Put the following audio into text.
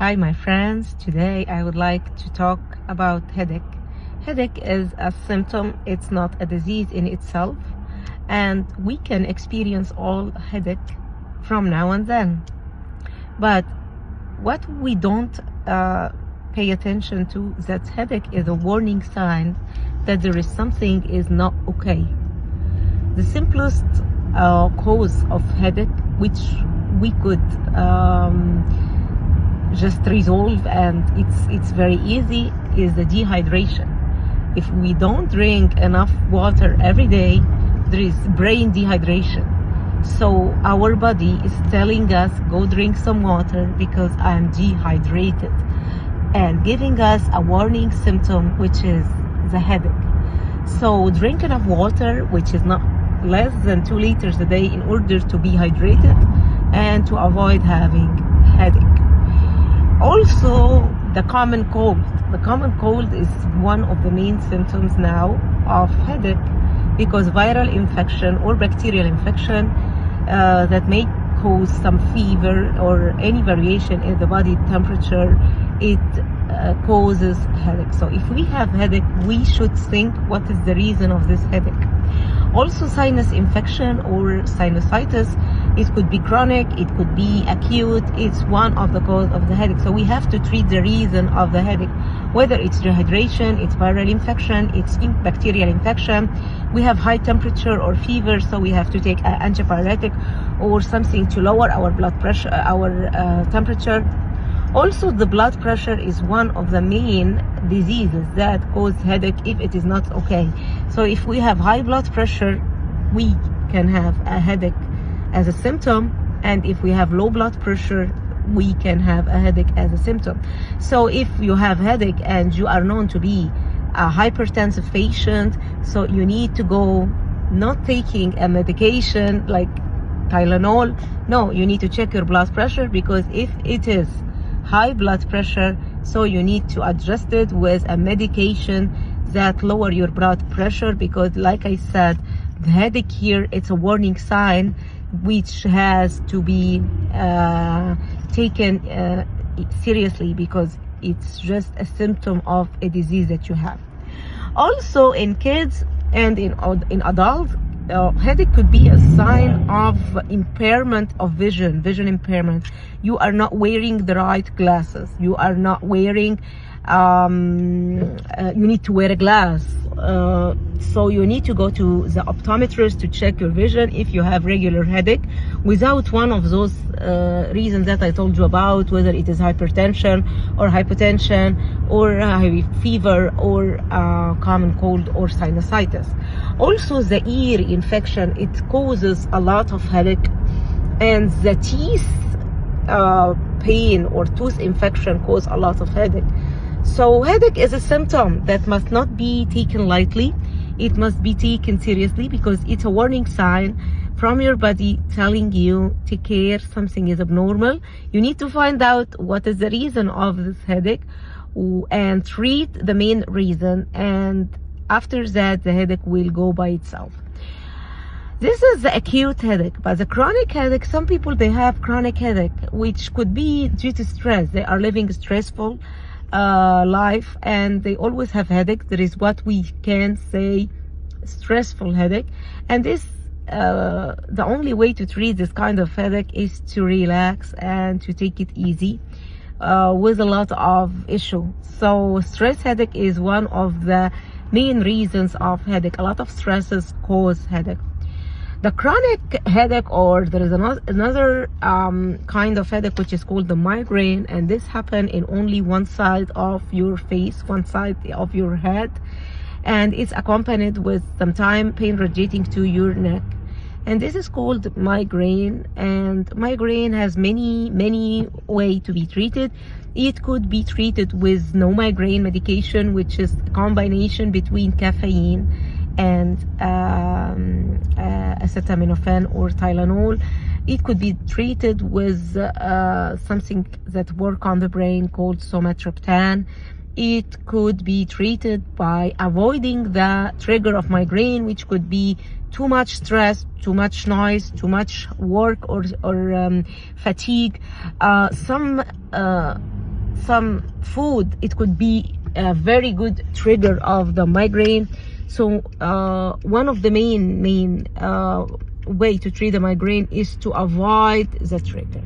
Hi my friends, today I would like to talk about headache. Headache is a symptom, it's not a disease in itself, and we can experience all headache from now and then. But what we don't pay attention to, that headache is a warning sign that there is something is not okay. The simplest cause of headache, which we could just resolve, and it's very easy, is the dehydration. If we don't drink enough water every day, there is brain dehydration. So our body is telling us, go drink some water because I'm dehydrated, and giving us a warning symptom, which is the headache. So drink enough water, which is not less than 2 liters a day, in order to be hydrated and to avoid having headache. Also, the common cold. The common cold is one of the main symptoms now of headache, because viral infection or bacterial infection that may cause some fever or any variation in the body temperature, it causes headache. So if we have headache, we should think what is the reason of this headache. Also, sinus infection or sinusitis, it could be chronic, it could be acute, it's one of the cause of the headache. So we have to treat the reason of the headache, whether it's dehydration, it's viral infection, it's bacterial infection, we have high temperature or fever, so we have to take an antipyretic or something to lower our blood pressure, our temperature. Also, the blood pressure is one of the main diseases that cause headache if it is not okay. So if we have high blood pressure, we can have a headache as a symptom, and if we have low blood pressure, we can have a headache as a symptom. So if you have headache and you are known to be a hypertensive patient, so you need to go not taking a medication like Tylenol. No, you need to check your blood pressure, because if it is high blood pressure, so you need to adjust it with a medication that lower your blood pressure, because like I said, the headache here, it's a warning sign which has to be taken seriously, because it's just a symptom of a disease that you have. Also, in kids and in adults, headache could be a sign of impairment of vision impairment. You are not wearing the right glasses, you are not wearing you need to wear a glass, so you need to go to the optometrist to check your vision if you have regular headache without one of those reasons that I told you about, whether it is hypertension or hypotension or high fever or common cold or sinusitis. Also, the ear infection, it causes a lot of headache, and the teeth pain or tooth infection cause a lot of headache. So headache is a symptom that must not be taken lightly. It must be taken seriously, because it's a warning sign from your body telling you, take care, something is abnormal. You need to find out what is the reason of this headache and treat the main reason, and after that the headache will go by itself. This is the acute headache. But the chronic headache, some people, they have chronic headache, which could be due to stress. They are living a stressful life and they always have headache. There is what we can say stressful headache, and this the only way to treat this kind of headache is to relax and to take it easy with a lot of issue. So stress headache is one of the main reasons of headache. A lot of stresses cause headache. The chronic headache, or there is another kind of headache which is called the migraine, and this happens in only one side of your face, one side of your head, and it's accompanied with sometimes pain radiating to your neck, and this is called migraine. And migraine has many ways to be treated. It could be treated with no migraine medication, which is a combination between caffeine and acetaminophen or Tylenol. It could be treated with something that work on the brain called somatroptan. It could be treated by avoiding the trigger of migraine, which could be too much stress, too much noise, too much work or fatigue. Some some food, it could be a very good trigger of the migraine. So one of the main way to treat the migraine is to avoid the trigger.